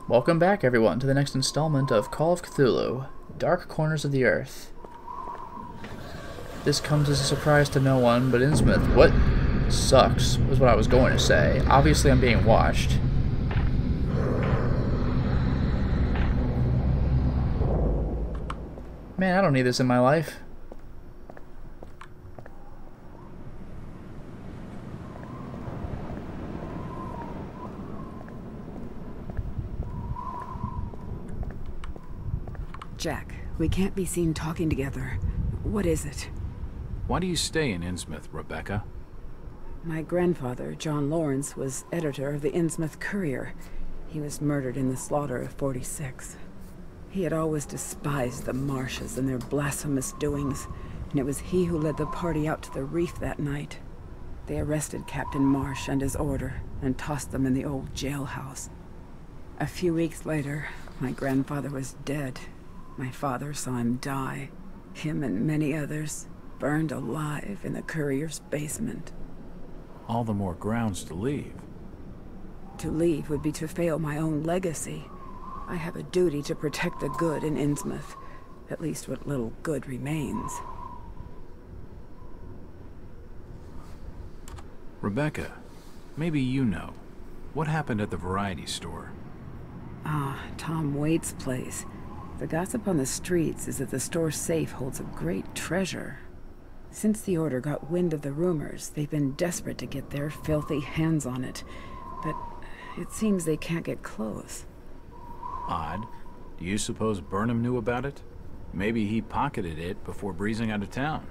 Welcome back, everyone, to the next installment of Call of Cthulhu, Dark Corners of the Earth. This comes as a surprise to no one but Innsmouth. What sucks was what I was going to say. Obviously, I'm being watched. Man, I don't need this in my life. Jack, we can't be seen talking together. What is it? Why do you stay in Innsmouth, Rebecca? My grandfather, John Lawrence, was editor of the Innsmouth Courier. He was murdered in the slaughter of 46. He had always despised the Marshes and their blasphemous doings, and it was he who led the party out to the reef that night. They arrested Captain Marsh and his order, and tossed them in the old jailhouse. A few weeks later, my grandfather was dead. My father saw him die. Him and many others, burned alive in the Courier's basement. All the more grounds to leave. To leave would be to fail my own legacy. I have a duty to protect the good in Innsmouth, at least what little good remains. Rebecca, maybe you know. What happened at the variety store? Ah, Tom Waite's place. The gossip on the streets is that the store safe holds a great treasure. Since the Order got wind of the rumors, they've been desperate to get their filthy hands on it. But it seems they can't get close. Odd. Do you suppose Burnham knew about it? Maybe he pocketed it before breezing out of town.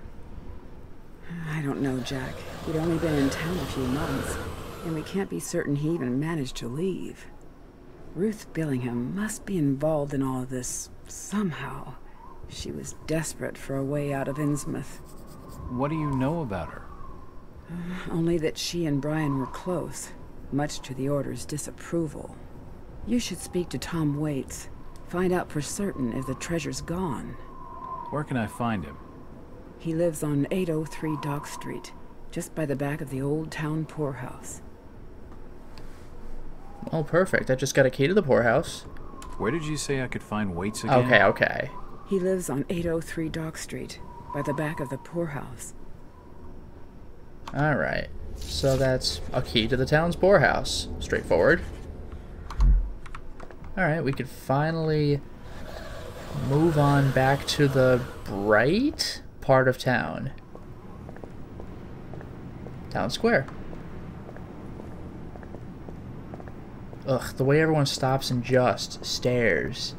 I don't know, Jack. He'd only been in town a few months, and we can't be certain he even managed to leave. Ruth Billingham must be involved in all of this somehow. She was desperate for a way out of Innsmouth. What do you know about her? Only that she and Brian were close, much to the Order's disapproval. You should speak to Tom Waite. Find out for certain if the treasure's gone. Where can I find him? He lives on 803 Dock Street, just by the back of the old town poorhouse. Oh, perfect. I just got a key to the poorhouse. Where did you say I could find Waits again? Okay. He lives on 803 Dock Street, by the back of the poorhouse. Alright. So that's a key to the town's poorhouse. Straightforward. Alright, we could finally move on back to the bright part of town. Town Square. Ugh, the way everyone stops and just stares.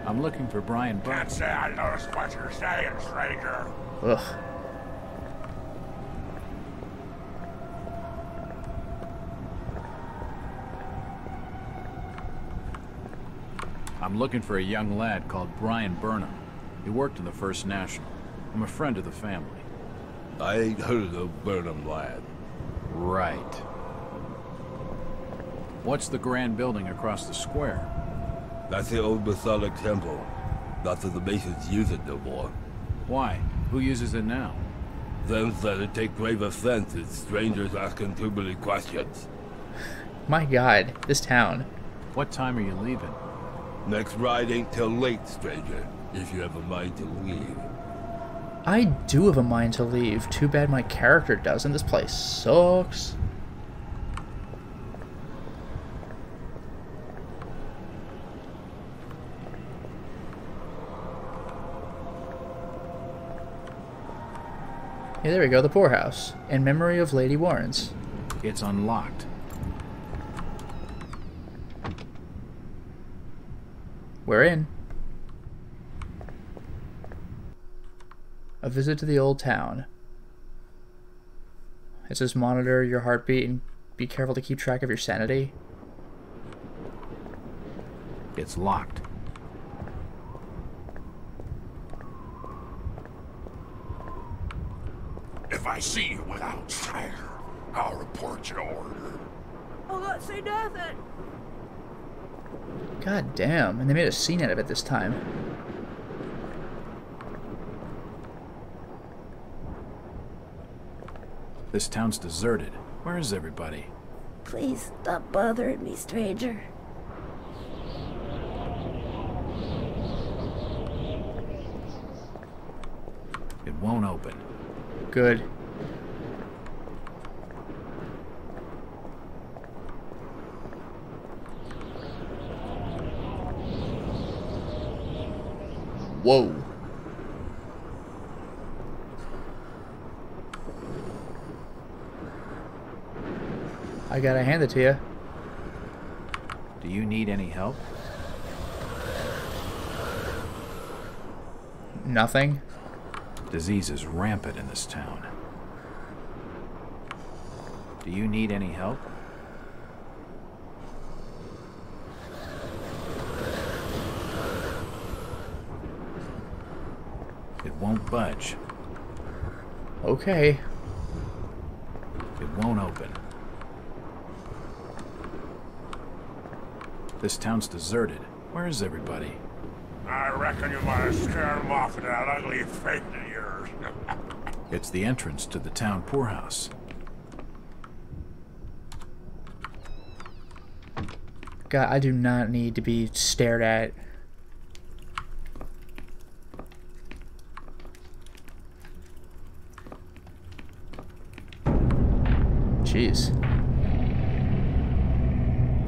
I'm looking for Brian Burnham. Can't say I noticed what you're saying, stranger. Ugh. I'm looking for a young lad called Brian Burnham. He worked in the First National. I'm a friend of the family. I ain't heard of Burnham, lad. Right. What's the grand building across the square? That's the old Masonic temple. Not that the Masons use it no more. Why? Who uses it now? Them said it take grave offense at strangers asking too many questions. My god, this town. What time are you leaving? Next ride ain't till late, stranger, if you have a mind to leave. I do have a mind to leave. Too bad my character doesn't. This place sucks. Yeah, there we go, the poorhouse. In memory of Lady Warrens. It's unlocked. We're in. A visit to the old town. It says monitor your heartbeat and be careful to keep track of your sanity. It's locked. If I see you without treasure, I'll report your order. I'll not say nothing. God damn, and they made a scene out of it this time. This town's deserted. Where is everybody? Please stop bothering me, stranger. It won't open. Good. Whoa. I gotta hand it to you. Do you need any help? Nothing. Disease is rampant in this town. Do you need any help? It won't budge. Okay. It won't open. This town's deserted. Where is everybody? I reckon you might have scared him off with that ugly face of yours. It's the entrance to the town poorhouse. God, I do not need to be stared at. Jeez.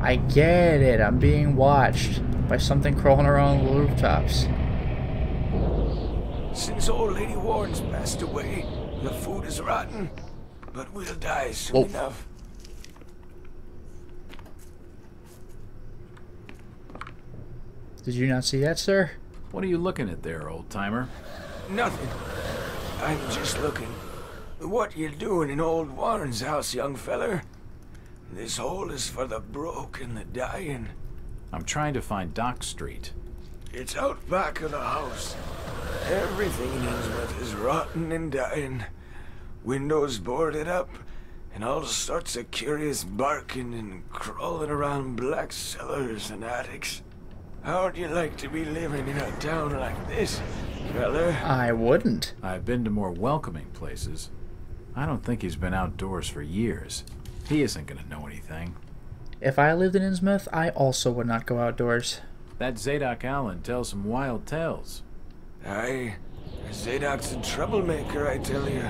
I get it. I'm being watched by something crawling around the rooftops. Since old Lady Warren's passed away, the food is rotten, but we'll die soon Whoa. enough. Did you not see that, sir? What are you looking at there, old-timer? Nothing. I'm just looking. What you doing in old Warren's house, young feller? This hole is for the broke and the dying. I'm trying to find Dock Street. It's out back of the house. Everything in Innsmouth is rotten and dying. Windows boarded up, and all sorts of curious barking and crawling around black cellars and attics. How'd you like to be living in a town like this, feller? I wouldn't. I've been to more welcoming places. I don't think he's been outdoors for years. He isn't gonna know anything. If I lived in Innsmouth, I also would not go outdoors. That Zadok Allen tells some wild tales. Aye, Zadok's a troublemaker, I tell you.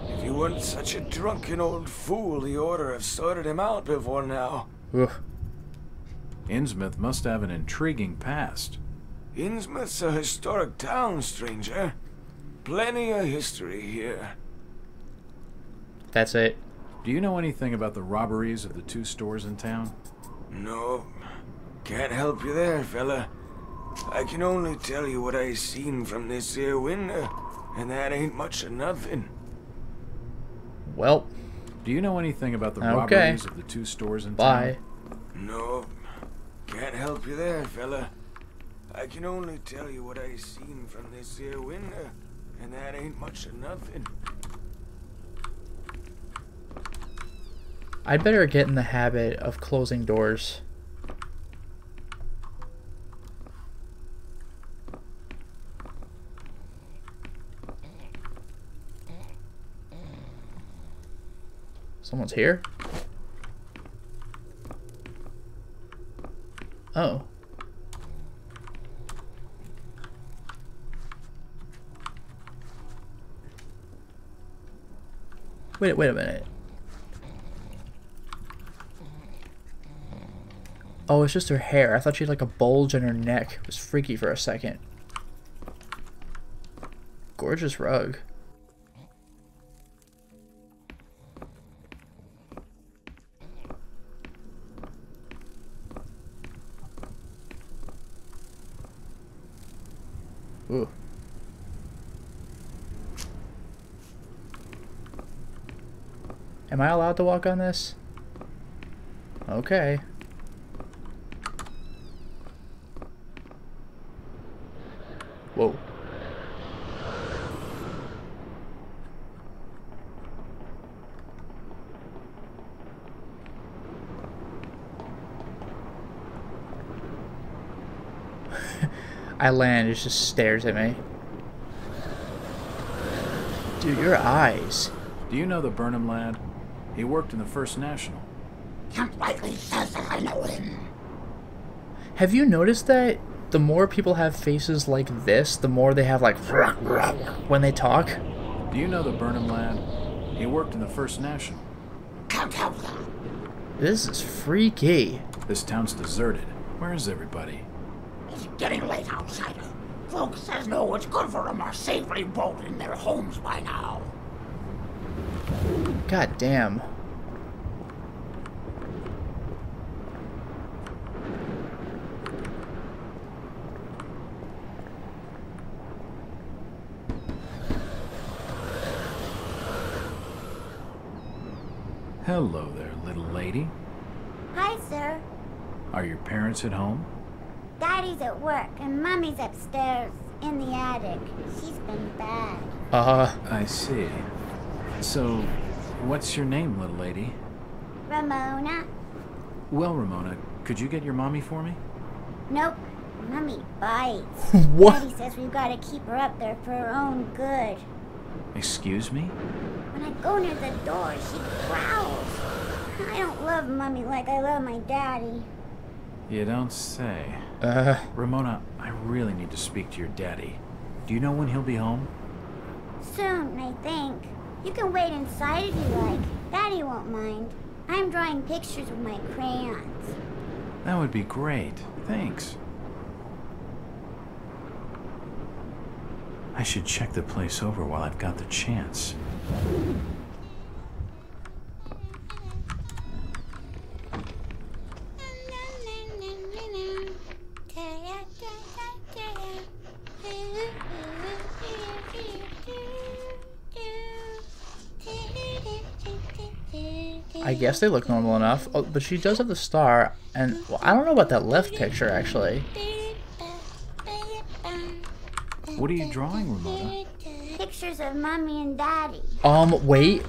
If he weren't such a drunken old fool, he oughter have sorted him out before now. Ugh. Innsmouth must have an intriguing past. Innsmouth's a historic town, stranger. Plenty of history here. That's it. Do you know anything about the robberies of the 2 stores in town? No, can't help you there, fella. I can only tell you what I seen from this here window, and that ain't much of nothing. Well, Do you know anything about the Okay. robberies of the 2 stores in bye. town? No, can't help you there, fella. I can only tell you what I seen from this here window, and that ain't much of nothing. I'd better get in the habit of closing doors. Someone's here? Oh. Wait a minute. Oh, it's just her hair. I thought she had like a bulge in her neck. It was freaky for a second. Gorgeous rug. Ooh. Am I allowed to walk on this? Okay. Whoa. I land, it just stares at me. Dude, your eyes. Do you know the Burnham lad? He worked in the First National. Can't likely says that I know him. Have you noticed that the more people have faces like this, the more they have like when they talk? Do you know the Burnham lad? He worked in the First National. Can't help that. This is freaky. This town's deserted. Where is everybody? It's getting late outside. Folks says no, it's good for them are safely boat in their homes by now. God damn. Hello there, little lady. Hi, sir. Are your parents at home? Daddy's at work, and Mummy's upstairs in the attic. She's been bad. I see. So, what's your name, little lady? Ramona? Well, Ramona, could you get your mommy for me? Nope. Mummy bites. What? Daddy says we've got to keep her up there for her own good. Excuse me? When I go near the door, she growls. I don't love Mummy like I love my daddy. You don't say. Ramona, I really need to speak to your daddy. Do you know when he'll be home? Soon, I think. You can wait inside if you like. Daddy won't mind. I'm drawing pictures with my crayons. That would be great. Thanks. I should check the place over while I've got the chance. I guess they look normal enough. Oh, but she does have the star, and well, I don't know about that left picture actually. What are you drawing, Ramona? Pictures of Mommy and Daddy. Wait.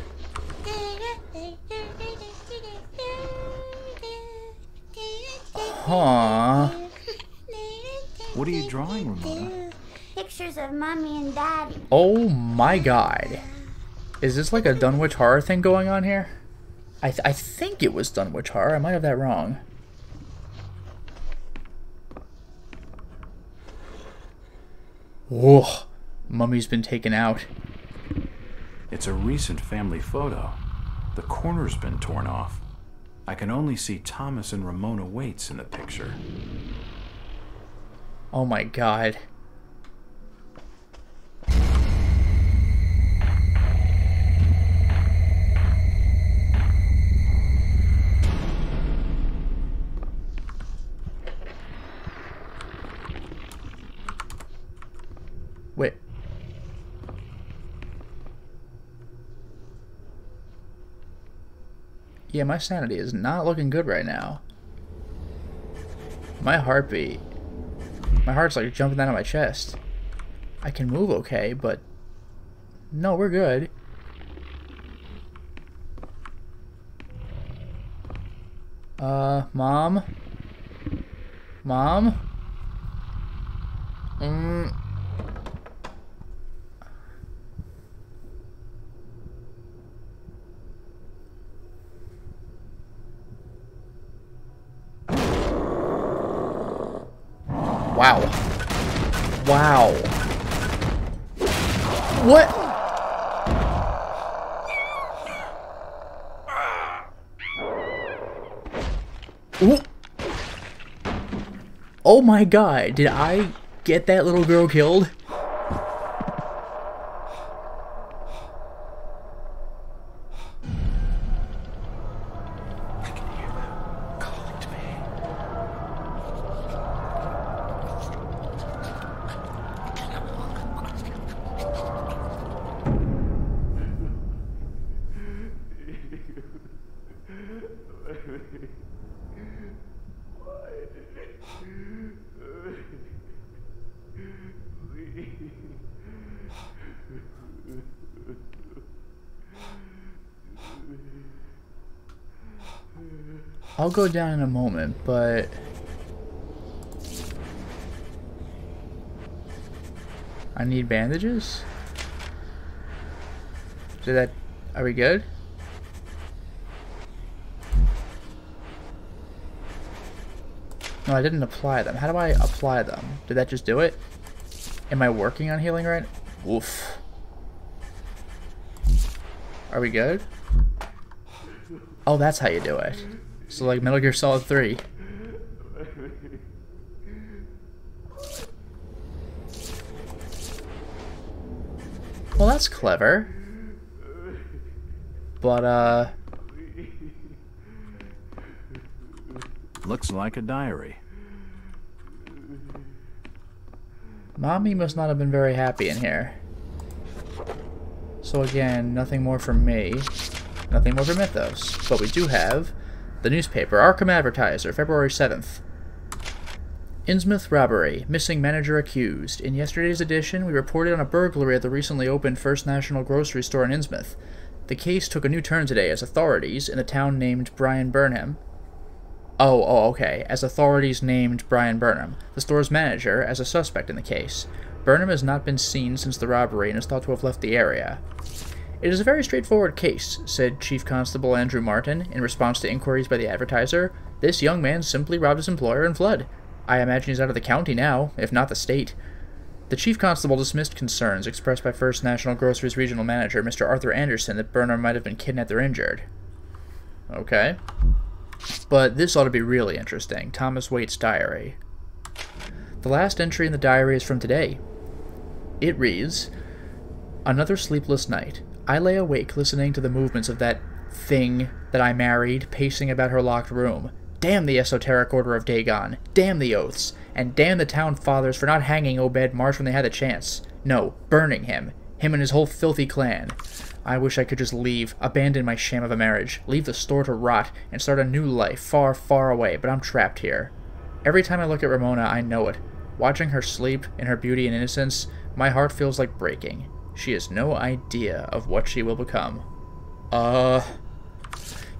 Huh. What are you drawing, Ramona? Pictures of Mommy and Daddy. Oh my god. Is this like a Dunwich Horror thing going on here? I think it was Dunwich Horror. I might have that wrong. Whoa. Mummy's been taken out. It's a recent family photo. The corner's been torn off. I can only see Thomas and Ramona Waite in the picture. Oh my god. Wait. Yeah, my sanity is not looking good right now. My heartbeat. My heart's like jumping out of my chest. I can move okay, but... No, we're good. Mom? Mom? Wow. Wow. What? Ooh. Oh my god, did I get that little girl killed? I'll go down in a moment, but... I need bandages? Did that... Are we good? No, I didn't apply them. How do I apply them? Did that just do it? Am I working on healing right? Oof. Are we good? Oh, that's how you do it. So like Metal Gear Solid 3. Well, that's clever. But, Looks like a diary. Mommy must not have been very happy in here. So again, nothing more from me. Nothing more from Mythos. But we do have the newspaper, Arkham Advertiser, February 7th. Innsmouth robbery. Missing manager accused. In yesterday's edition, we reported on a burglary at the recently opened First National grocery store in Innsmouth. The case took a new turn today as authorities in a town named Brian Burnham. Okay. As authorities named Brian Burnham, the store's manager, as a suspect in the case. Burnham has not been seen since the robbery and is thought to have left the area. It is a very straightforward case, said Chief Constable Andrew Martin in response to inquiries by the Advertiser. This young man simply robbed his employer and fled. I imagine he's out of the county now, if not the state. The Chief Constable dismissed concerns expressed by First National Grocery's regional manager, Mr. Arthur Anderson, that Burnham might have been kidnapped or injured. Okay. But this ought to be really interesting. Thomas Waite's diary. The last entry in the diary is from today. It reads, "Another sleepless night. I lay awake listening to the movements of that thing that I married pacing about her locked room. Damn the esoteric order of Dagon. Damn the oaths. And damn the town fathers for not hanging Obed Marsh when they had the chance. No, burning him. Him and his whole filthy clan. I wish I could just leave, abandon my sham of a marriage, leave the store to rot, and start a new life far, far away, but I'm trapped here. Every time I look at Ramona, I know it. Watching her sleep in her beauty and innocence, my heart feels like breaking. She has no idea of what she will become.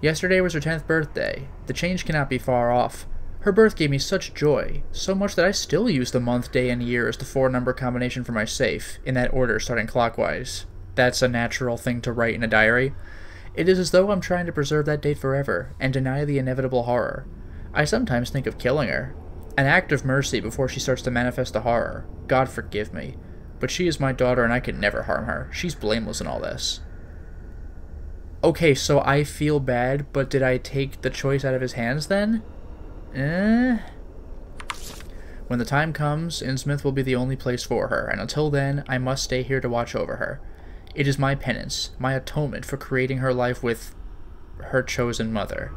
Yesterday was her 10th birthday. The change cannot be far off. Her birth gave me such joy, so much that I still use the month, day, and year as the 4-number combination for my safe, in that order starting clockwise. That's a natural thing to write in a diary. It is as though I'm trying to preserve that date forever, and deny the inevitable horror. I sometimes think of killing her. An act of mercy before she starts to manifest the horror. God forgive me. But she is my daughter and I could never harm her. She's blameless in all this. Okay, so I feel bad, but did I take the choice out of his hands then? When the time comes, Innsmouth will be the only place for her, and until then, I must stay here to watch over her. It is my penance, my atonement for creating her life with her chosen mother.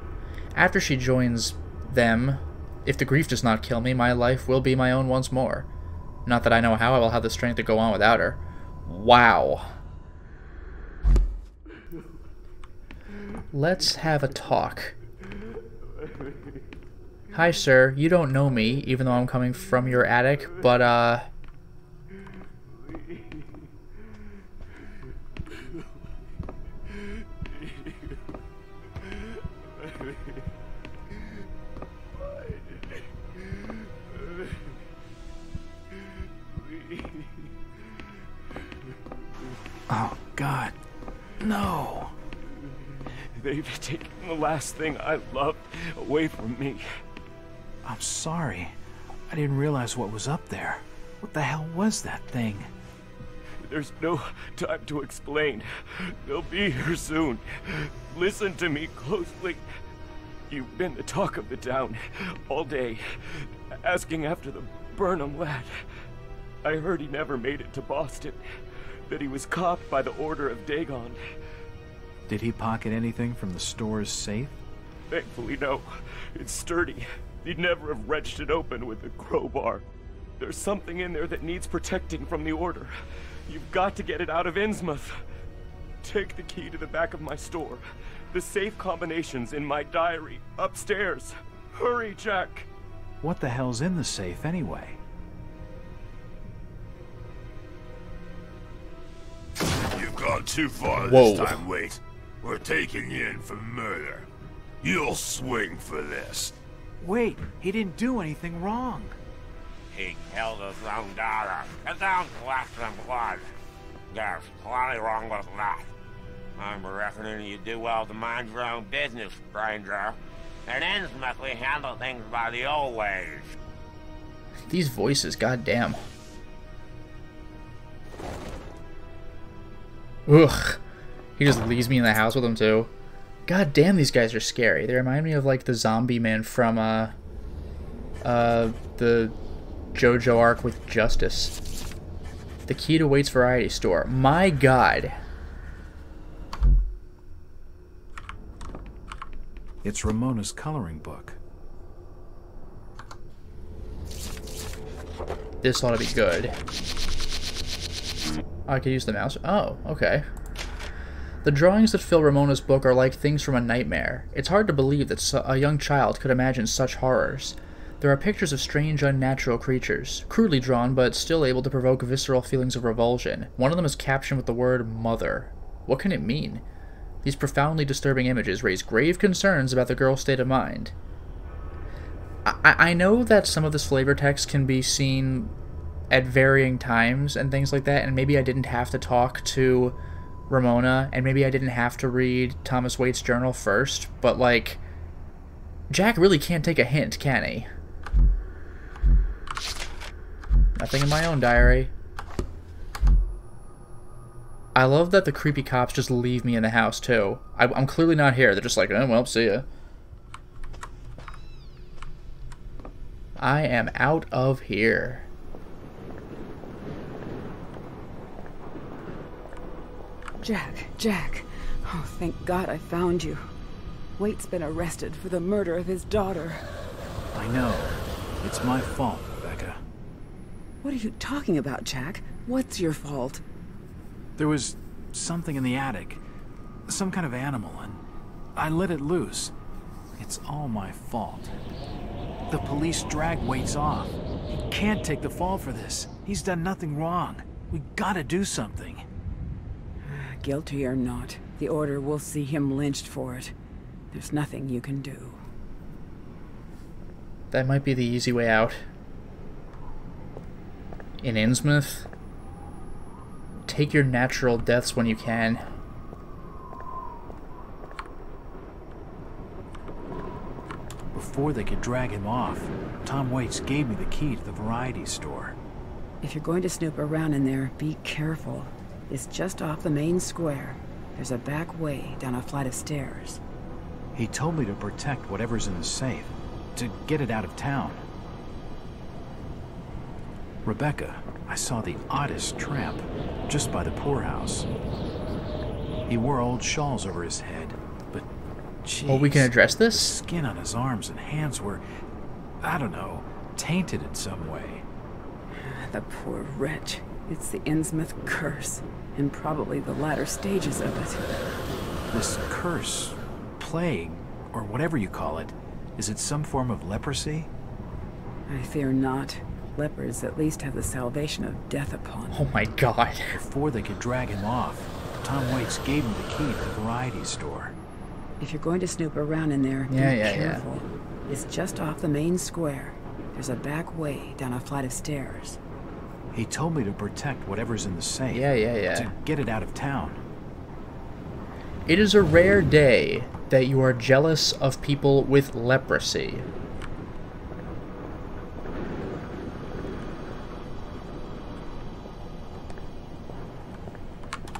After she joins them, if the grief does not kill me, my life will be my own once more. Not that I know how I will have the strength to go on without her. Wow. Let's have a talk. Hi, sir. You don't know me, even though I'm coming from your attic, but, Oh, God. No. They've taken the last thing I loved away from me. I'm sorry. I didn't realize what was up there. What the hell was that thing? There's no time to explain. They'll be here soon. Listen to me closely. You've been the talk of the town all day, asking after the Burnham lad. I heard he never made it to Boston, that he was caught by the order of Dagon. Did he pocket anything from the store's safe? Thankfully, no. It's sturdy. He'd never have wrenched it open with a crowbar. There's something in there that needs protecting from the order. You've got to get it out of Innsmouth. Take the key to the back of my store. The safe combination's in my diary, upstairs. Hurry, Jack. What the hell's in the safe anyway? You've gone too far Whoa. this time, Waite. We're taking you in for murder. You'll swing for this. Wait, he didn't do anything wrong. He killed his own daughter. His own flesh and blood. There's plenty wrong with that. I'm reckoning you do well to mind your own business, stranger. At Innsmouth, we handle things by the old ways. These voices, goddamn. Ugh. He just leaves me in the house with him too. God damn, these guys are scary. They remind me of like the zombie man from the JoJo arc with Justice. The key to Waite's variety store. My god. It's Ramona's coloring book. This ought to be good. I could use the mouse. Oh, okay. The drawings that fill Ramona's book are like things from a nightmare. It's hard to believe that a young child could imagine such horrors. There are pictures of strange, unnatural creatures, crudely drawn but still able to provoke visceral feelings of revulsion. One of them is captioned with the word mother. What can it mean? These profoundly disturbing images raise grave concerns about the girl's state of mind. I know that some of this flavor text can be seen at varying times and things like that, and maybe I didn't have to talk to Ramona, and maybe I didn't have to read Thomas Waite's journal first, but, like, Jack really can't take a hint, can he? Nothing in my own diary. I love that the creepy cops just leave me in the house, too. I'm clearly not here. They're just like, oh, well, see ya. I am out of here. Jack. Oh, thank God I found you. Waite's been arrested for the murder of his daughter. I know. It's my fault, Rebecca. What are you talking about, Jack? What's your fault? There was something in the attic. Some kind of animal, and I let it loose. It's all my fault. The police dragged Waite off. He can't take the fall for this. He's done nothing wrong. We gotta do something. Guilty or not, the Order will see him lynched for it. There's nothing you can do. That might be the easy way out. In Innsmouth, take your natural deaths when you can. Before they could drag him off, Tom Waite gave me the key to the variety store. If you're going to snoop around in there, be careful. It's just off the main square. There's a back way down a flight of stairs. He told me to protect whatever's in the safe, to get it out of town. Rebecca, I saw the oddest tramp just by the poorhouse. He wore old shawls over his head, but jeez, Well, we can address the this? skin on his arms and hands were, I don't know, tainted in some way. The poor wretch. It's the Innsmouth curse, and probably the latter stages of it. This curse, plague, or whatever you call it, is it some form of leprosy? I fear not. Lepers at least have the salvation of death upon them. Oh my god. Before they could drag him off, Tom Waite gave him the key to the variety store. If you're going to snoop around in there, be careful. It's just off the main square. There's a back way down a flight of stairs. He told me to protect whatever's in the safe. Yeah. To get it out of town. It is a rare day that you are jealous of people with leprosy.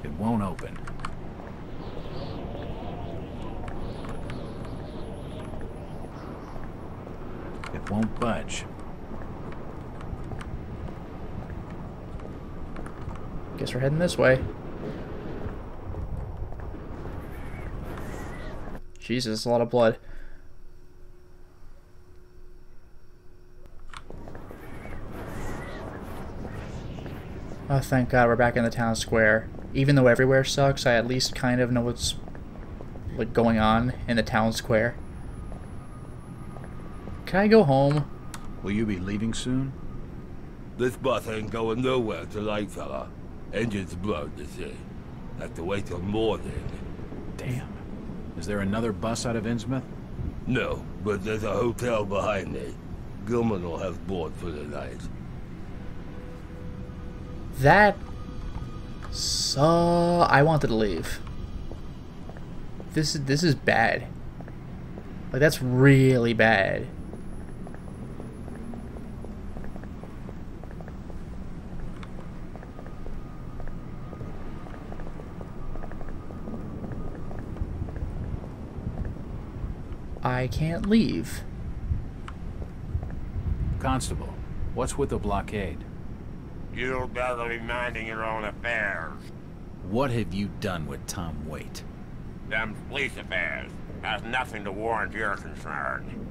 It won't open. It won't budge. Guess we're heading this way. Jesus, that's a lot of blood. Oh, thank God we're back in the town square. Even though everywhere sucks, I at least kind of know what's like going on in the town square. Can I go home? Will you be leaving soon? This bus ain't going nowhere tonight, fella. Engine's blown, you see. Have to wait till morning. Damn. Is there another bus out of Innsmouth? No, but there's a hotel behind me. Gilman will have board for the night. That... I wanted to leave. This is bad. Like, that's really bad. I can't leave. Constable, what's with the blockade? You'd better be minding your own affairs. What have you done with Tom Waite? Them police affairs has nothing to warrant your concern.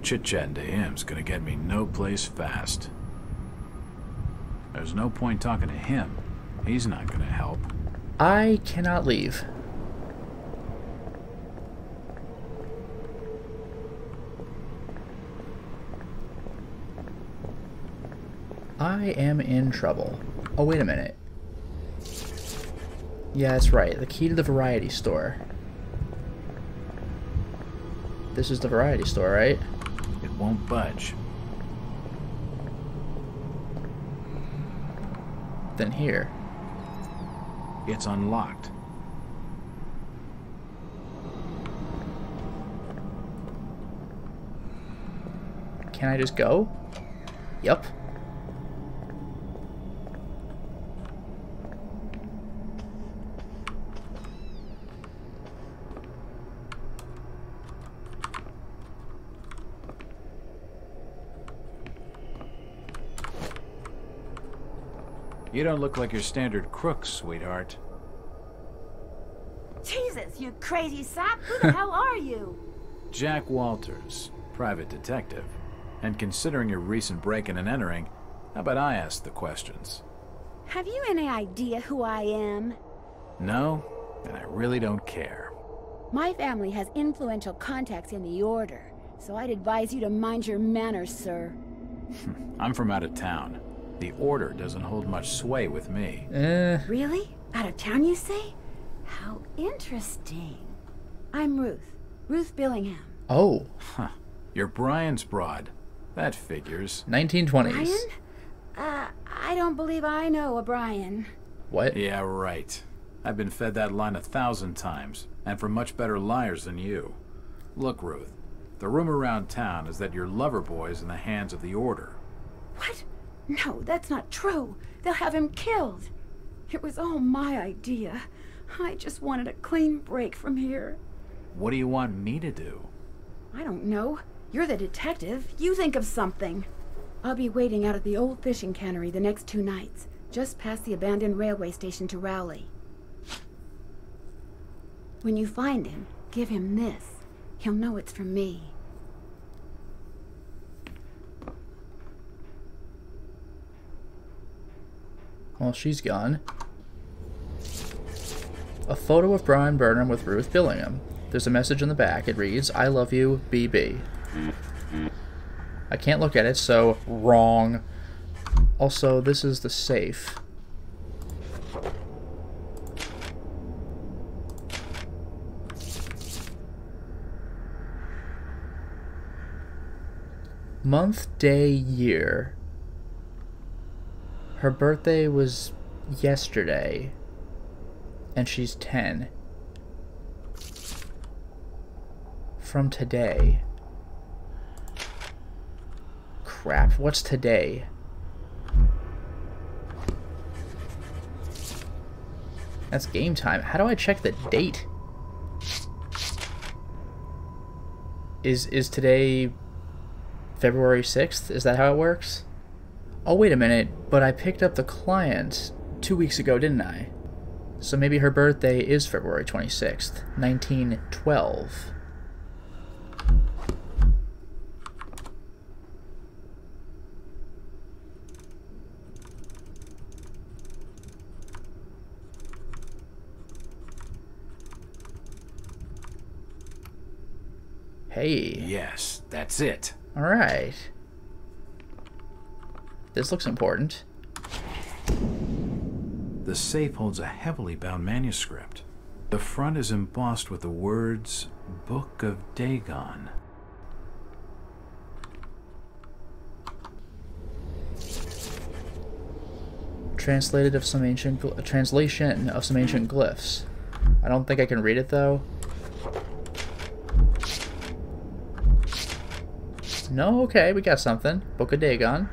Chit-chatting to him's gonna get me no place fast. There's no point talking to him. He's not gonna help. I cannot leave. I am in trouble. Oh, wait a minute. Yeah, that's right. The key to the variety store. This is the variety store, right? It won't budge. Then here. It's unlocked. Can I just go? Yup. You don't look like your standard crook, sweetheart. Jesus, you crazy sap! Who the hell are you? Jack Walters, private detective. And considering your recent break-in and entering, how about I ask the questions? Have you any idea who I am? No, and I really don't care. My family has influential contacts in the Order, so I'd advise you to mind your manners, sir. I'm from out of town. The Order doesn't hold much sway with me. Really? Out of town, you say? How interesting. I'm Ruth. Ruth Billingham. Oh. Huh. You're Brian's broad. That figures. 1920s. Brian? I don't believe I know a Brian. What? Yeah, right. I've been fed that line 1,000 times, and from much better liars than you. Look, Ruth, the rumor around town is that your lover boy's in the hands of the Order. What? No, that's not true. They'll have him killed. It was all my idea. I just wanted a clean break from here. What do you want me to do? I don't know. You're the detective. You think of something. I'll be waiting out at the old fishing cannery the next 2 nights, just past the abandoned railway station to Rowley. When you find him, give him this. He'll know it's from me. Well, she's gone. A photo of Brian Burnham with Ruth Billingham. There's a message in the back. It reads, I love you, BB. I can't look at it, so wrong. Also, this is the safe. Month, day, year. Her birthday was yesterday, and she's 10. From today. Crap, what's today? That's game time. How do I check the date? Is today February 6th? Is that how it works? Oh, wait a minute, but I picked up the client 2 weeks ago, didn't I? So maybe her birthday is February 26th, 1912. Hey. Yes, that's it. Alright. This looks important. The safe holds a heavily bound manuscript. The front is embossed with the words, Book of Dagon. Translation of some ancient glyphs. I don't think I can read it, though. No? Okay, we got something. Book of Dagon.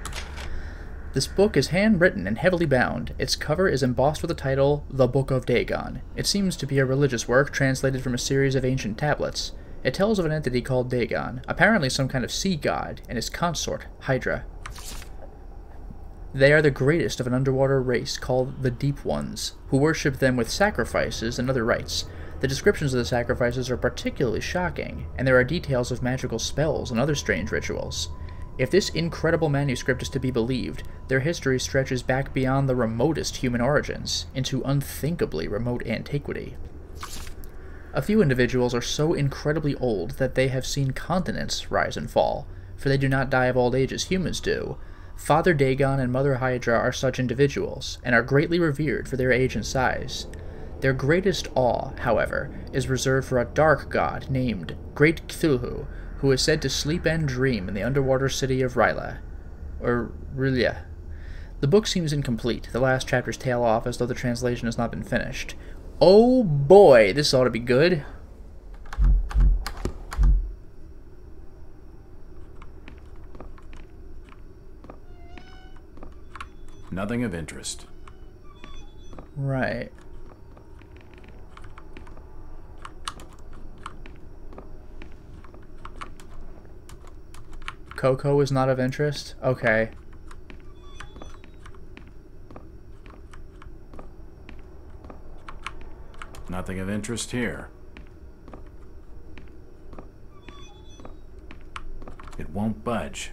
This book is handwritten and heavily bound. Its cover is embossed with the title, The Book of Dagon. It seems to be a religious work translated from a series of ancient tablets. It tells of an entity called Dagon, apparently some kind of sea god, and his consort, Hydra. They are the greatest of an underwater race called the Deep Ones, who worship them with sacrifices and other rites. The descriptions of the sacrifices are particularly shocking, and there are details of magical spells and other strange rituals. If this incredible manuscript is to be believed, their history stretches back beyond the remotest human origins, into unthinkably remote antiquity. A few individuals are so incredibly old that they have seen continents rise and fall, for they do not die of old age as humans do. Father Dagon and Mother Hydra are such individuals, and are greatly revered for their age and size. Their greatest awe, however, is reserved for a dark god named Great Cthulhu, who is said to sleep and dream in the underwater city of Ryla. Or Rylia. The book seems incomplete. The last chapters tail off as though the translation has not been finished. Oh boy, this ought to be good. Nothing of interest. Right. Coco is not of interest? Okay. Nothing of interest here. It won't budge.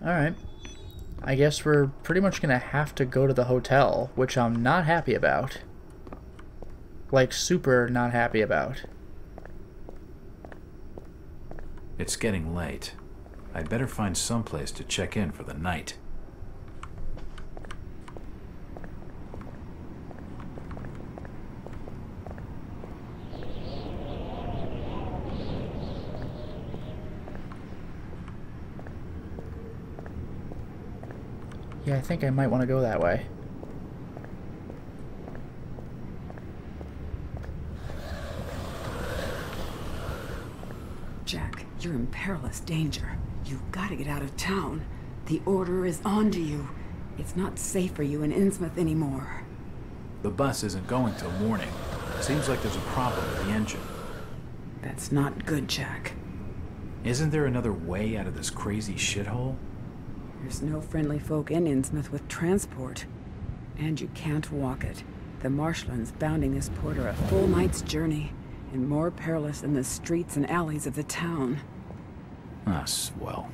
Alright. I guess we're pretty much gonna have to go to the hotel, which I'm not happy about. Like, super not happy about. It's getting late. I'd better find someplace to check in for the night. Yeah, I think I might want to go that way. Jack, you're in perilous danger. You've got to get out of town. The order is on to you. It's not safe for you in Innsmouth anymore. The bus isn't going till morning. Seems like there's a problem with the engine. That's not good, Jack. Isn't there another way out of this crazy shithole? There's no friendly folk in Innsmouth with transport. And you can't walk it. The marshlands bounding this port are a full night's journey, and more perilous than the streets and alleys of the town. Ah, swell.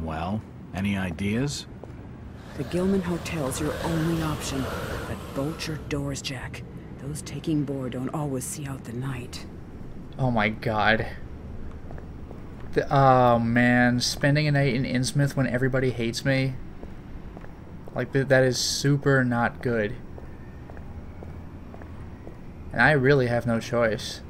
Well, any ideas? The Gilman Hotel's your only option, but bolt your doors, Jack. Those taking board don't always see out the night. Oh my god. Oh man, spending a night in Innsmouth when everybody hates me. Like, that is super not good. And I really have no choice.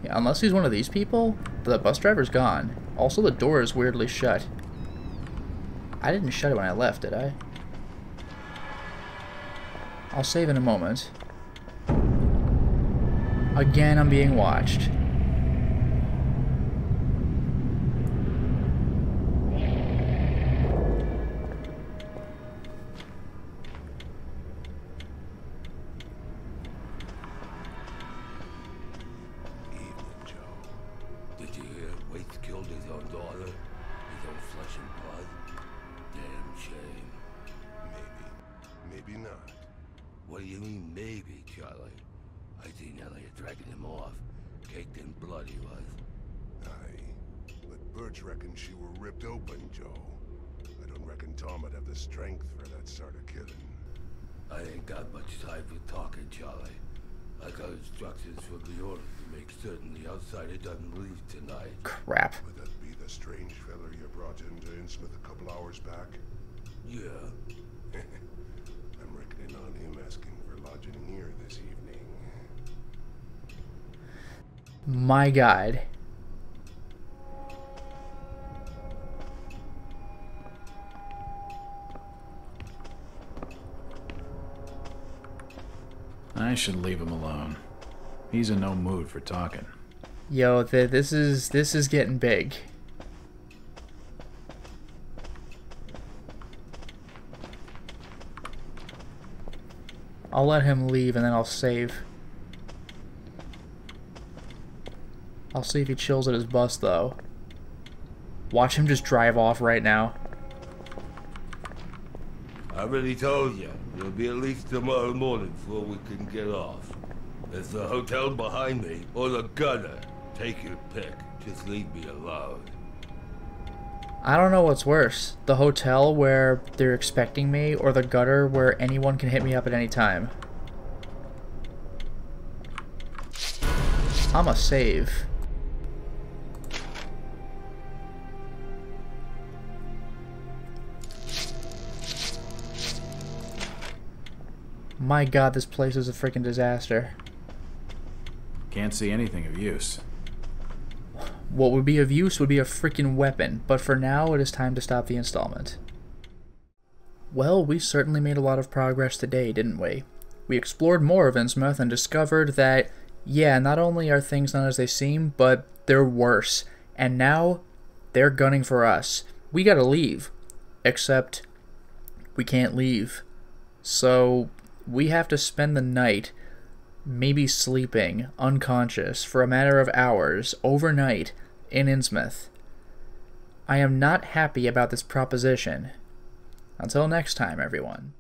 Yeah, unless he's one of these people, the bus driver's gone. Also, the door is weirdly shut. I didn't shut it when I left, did I? I'll save in a moment. Again, I'm being watched. Did you hear Waite killed his own daughter? His own flesh and blood? Damn shame. Maybe not. What do you mean, maybe, Charlie? I seen Elliot dragging him off. Caked in blood he was. Aye. But Birch reckons she were ripped open, Joe. I don't reckon Tom would have the strength for that sort of killing. I ain't got much time for talking, Charlie. I got instructions from the order to make certain the outsider doesn't leave tonight. Crap. Would that be the strange fella you brought into Innsmouth a couple hours back? Yeah. I'm reckoning on him asking for lodging here this evening. My god. I should leave him alone. He's in no mood for talking. Yo, this is getting big. I'll let him leave and then I'll save. I'll see if he chills at his bus though. Watch him just drive off right now. I already told you. It'll be at least tomorrow morning before we can get off. There's the hotel behind me, or the gutter. Take your pick. Just leave me alone. I don't know what's worse. The hotel where they're expecting me, or the gutter where anyone can hit me up at any time. I'ma save. My god, this place is a freaking disaster. Can't see anything of use. What would be of use would be a freaking weapon, but for now it is time to stop the installment. Well, we certainly made a lot of progress today, didn't we? We explored more of Innsmouth and discovered that, yeah, not only are things not as they seem, but they're worse. And now, they're gunning for us. We gotta leave. Except, we can't leave. So, we have to spend the night, maybe sleeping, unconscious, for a matter of hours, overnight, in Innsmouth. I am not happy about this proposition. Until next time, everyone.